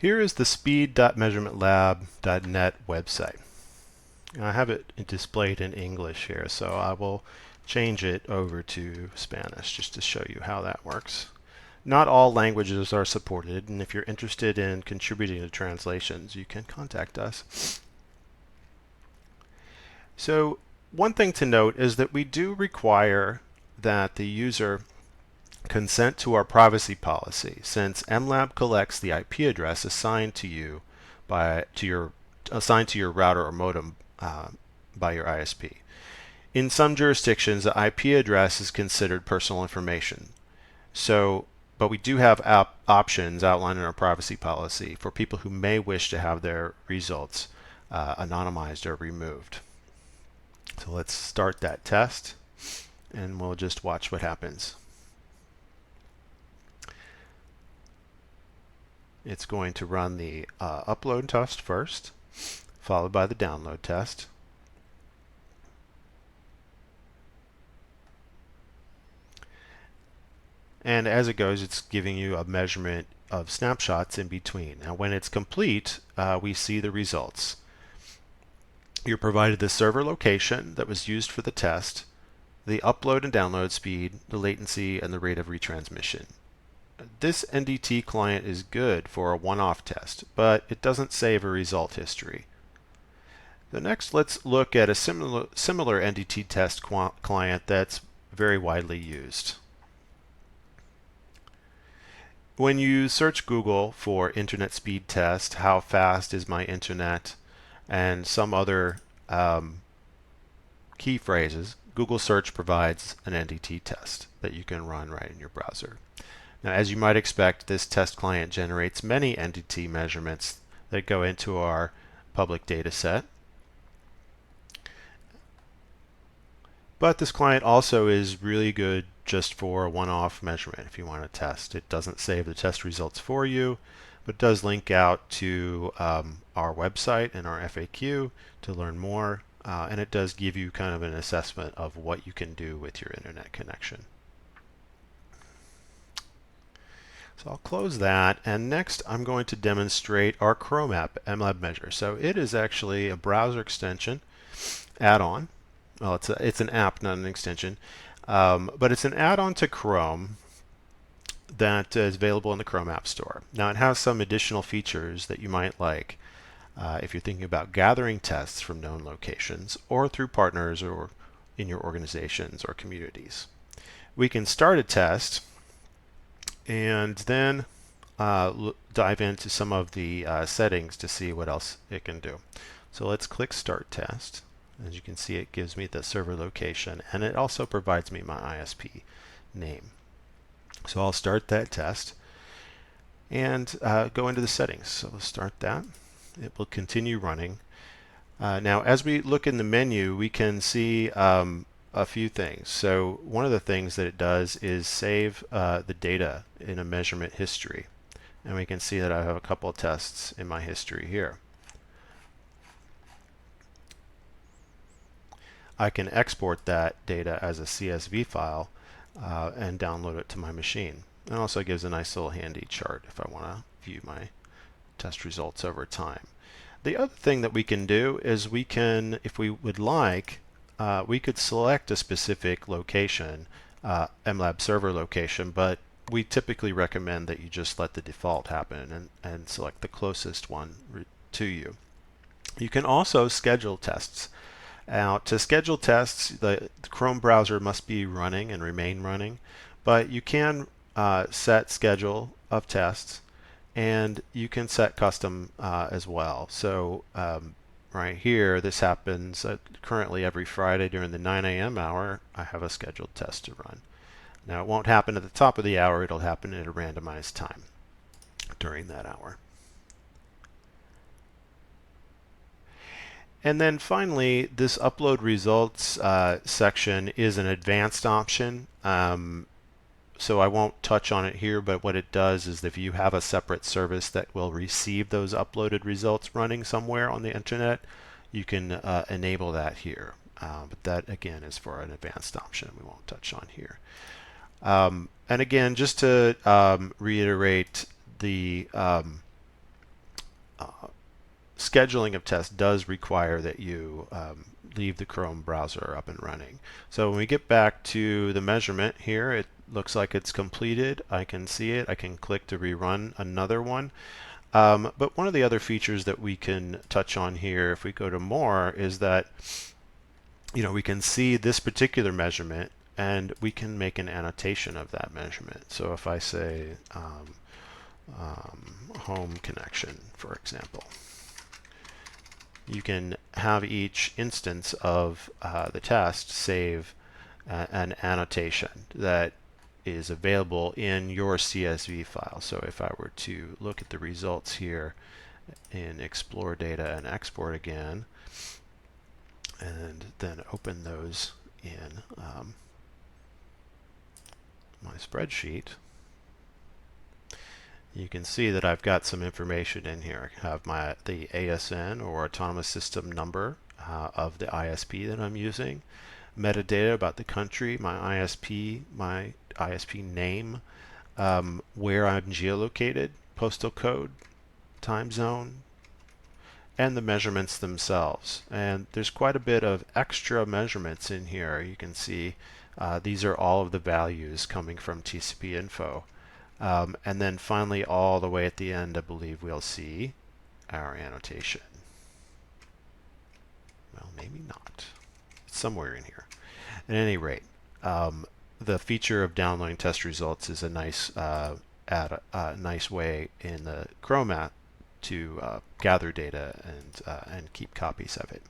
Here is the speed.measurementlab.net website. I have it displayed in English here, so I will change it over to Spanish just to show you how that works. Not all languages are supported, and if you're interested in contributing to translations, you can contact us. So one thing to note is that we do require that the user consent to our privacy policy, since MLab collects the IP address assigned to you assigned to your router or modem by your ISP. In some jurisdictions, the IP address is considered personal information. But we do have options outlined in our privacy policy for people who may wish to have their results anonymized or removed. So let's start that test, and we'll just watch what happens. It's going to run the upload test first, followed by the download test. And as it goes, it's giving you a measurement of snapshots in between. Now, when it's complete, we see the results. You're provided the server location that was used for the test, the upload and download speed, the latency, and the rate of retransmission. This NDT client is good for a one-off test, but it doesn't save a result history. So next, let's look at a similar NDT test client that's very widely used. When you search Google for internet speed test, how fast is my internet, and some other key phrases, Google search provides an NDT test that you can run right in your browser. Now, as you might expect, this test client generates many NDT measurements that go into our public data set. But this client also is really good just for a one-off measurement if you want to test. It doesn't save the test results for you, but does link out to our website and our FAQ to learn more, and it does give you kind of an assessment of what you can do with your internet connection. So I'll close that, and next I'm going to demonstrate our Chrome app MLab Measure. So it is actually a browser extension add-on. Well, it's an app, not an extension, but it's an add-on to Chrome that is available in the Chrome App Store. Now, it has some additional features that you might like if you're thinking about gathering tests from known locations or through partners or in your organizations or communities. We can start a test and then dive into some of the settings to see what else it can do. So let's click Start Test. As you can see, it gives me the server location, and it also provides me my ISP name. So I'll start that test and go into the settings. So we'll start that. It will continue running. Now, as we look in the menu, we can see a few things. So one of the things that it does is save the data in a measurement history. And we can see that I have a couple of tests in my history here. I can export that data as a CSV file and download it to my machine. It also gives a nice little handy chart if I want to view my test results over time. The other thing that we can do is we can, if we would like, we could select a specific location, MLab server location, but we typically recommend that you just let the default happen and select the closest one to you. You can also schedule tests. Now, to schedule tests, the Chrome browser must be running and remain running, but you can set schedule of tests, and you can set custom as well. So right here, this happens currently every Friday during the 9 a.m. hour. I have a scheduled test to run. Now, it won't happen at the top of the hour. It'll happen at a randomized time during that hour. And then finally, this upload results section is an advanced option. So I won't touch on it here, but what it does is if you have a separate service that will receive those uploaded results running somewhere on the internet, you can enable that here. But that, again, is for an advanced option we won't touch on here. And again, just to reiterate, the scheduling of tests does require that you leave the Chrome browser up and running. So when we get back to the measurement here, it looks like it's completed. I can see it. I can click to rerun another one. But one of the other features that we can touch on here, if we go to more, is that we can see this particular measurement and we can make an annotation of that measurement. So if I say home connection, for example, you can have each instance of the test save an annotation that is available in your CSV file. So if I were to look at the results here in Explore Data and Export again, and then open those in my spreadsheet, you can see that I've got some information in here. I have the ASN, or Autonomous System Number, of the ISP that I'm using, metadata about the country, my ISP name, where I'm geolocated, postal code, time zone, and the measurements themselves. And there's quite a bit of extra measurements in here. You can see these are all of the values coming from TCP info. And then finally, all the way at the end, I believe we'll see our annotation. Well, maybe not. It's somewhere in here. At any rate, the feature of downloading test results is a nice nice way in the Chrome app to gather data and keep copies of it.